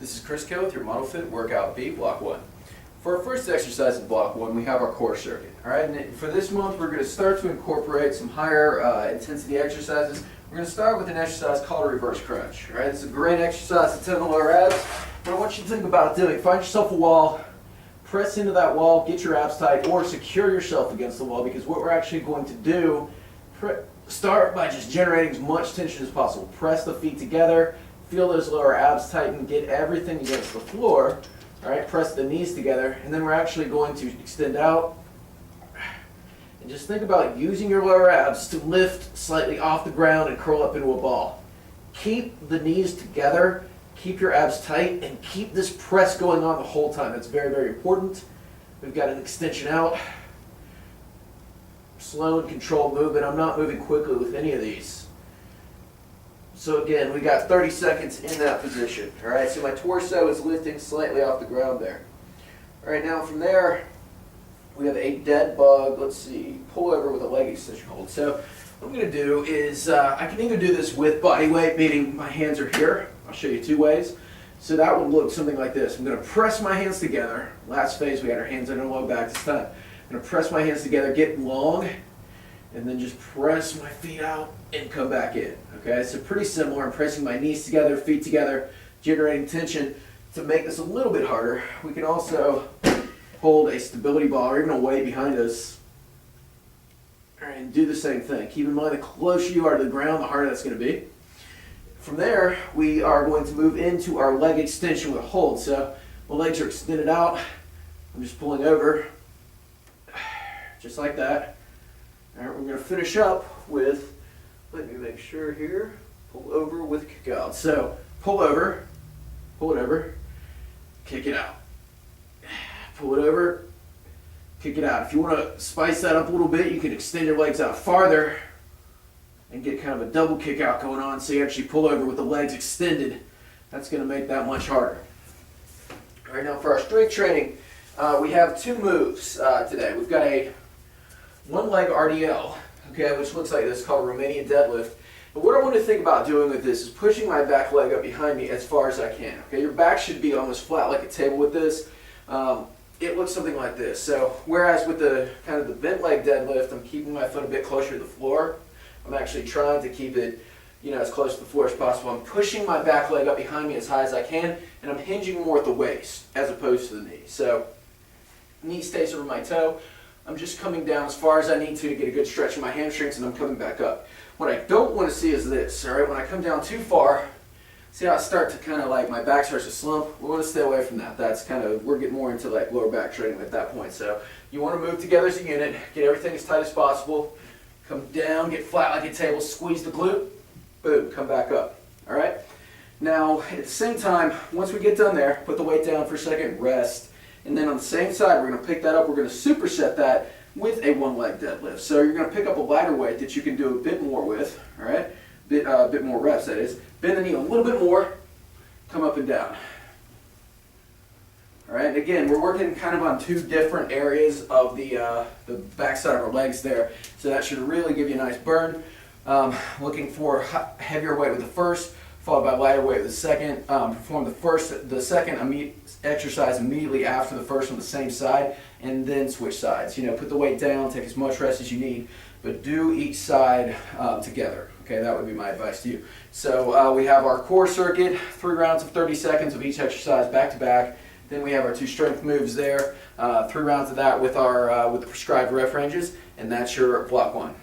This is Chris K with your Modelfit Workout B, Block 1. For our first exercise in Block 1, we have our core circuit. Alright, and for this month we're going to start to incorporate some higher intensity exercises. We're going to start with an exercise called a reverse crunch. Alright, it's a great exercise to tone the lower abs. What I want you to think about doing, find yourself a wall, press into that wall, get your abs tight, or secure yourself against the wall, because what we're actually going to do, start by just generating as much tension as possible. Press the feet together, feel those lower abs tighten, get everything against the floor. All right, press the knees together, and then we're actually going to extend out. And just think about using your lower abs to lift slightly off the ground and curl up into a ball. Keep the knees together, keep your abs tight, and keep this press going on the whole time. That's very, very important. We've got an extension out. Slow and controlled movement. I'm not moving quickly with any of these. So again, we got 30 seconds in that position. All right, so my torso is lifting slightly off the ground there. All right, now from there, we have a dead bug. Let's see, pull over with a leg extension hold. So what I'm going to do is I can either do this with body weight, meaning my hands are here. I'll show you two ways. So that would look something like this. I'm going to press my hands together. Last phase, we had our hands on our low back this time. I'm going to press my hands together, get long, and then just press my feet out and come back in. Okay, so pretty similar. I'm pressing my knees together, feet together, generating tension. To make this a little bit harder, we can also hold a stability ball or even a weight behind us. All right, and do the same thing. Keep in mind, the closer you are to the ground, the harder that's going to be. From there, we are going to move into our leg extension with a hold. So my legs are extended out. I'm just pulling over, just like that. All right, we're going to finish up with, let me make sure here, pull over with kick out. So pull over, pull it over, kick it out. Pull it over, kick it out. If you want to spice that up a little bit, you can extend your legs out farther and get kind of a double kick out going on, so you actually pull over with the legs extended. That's going to make that much harder. All right, now for our strength training, we have two moves today. We've got a one-leg RDL, okay, which looks like this, called Romanian Deadlift. But what I want to think about doing with this is pushing my back leg up behind me as far as I can. Okay, your back should be almost flat like a table with this. It looks something like this. So whereas with the kind of the bent leg deadlift, I'm keeping my foot a bit closer to the floor. I'm actually trying to keep it, as close to the floor as possible. I'm pushing my back leg up behind me as high as I can, and I'm hinging more at the waist as opposed to the knee. So knee stays over my toe. I'm just coming down as far as I need to get a good stretch in my hamstrings, and I'm coming back up. What I don't want to see is this, all right? When I come down too far, see how I start to kind of like my back starts to slump? We want to stay away from that. That's kind of, we're getting more into like lower back training at that point. So you want to move together as a unit, get everything as tight as possible, come down, get flat like a table, squeeze the glute, boom, come back up, all right? Now, at the same time, once we get done there, put the weight down for a second, rest. And then on the same side, we're going to pick that up. We're going to superset that with a one-leg deadlift. So you're going to pick up a lighter weight that you can do a bit more with, all right? A bit more reps, that is. Bend the knee a little bit more, come up and down. All right, and again, we're working kind of on two different areas of the backside of our legs there. So that should really give you a nice burn. Looking for heavier weight with the first, followed by lighter weight with the second. Perform the second exercise immediately after the first on the same side, and then switch sides. Put the weight down, take as much rest as you need, but do each side together. Okay, that would be my advice to you. So we have our core circuit, 3 rounds of 30 seconds of each exercise back to back. Then we have our 2 strength moves there, 3 rounds of that with our with the prescribed rep ranges, and that's your block 1.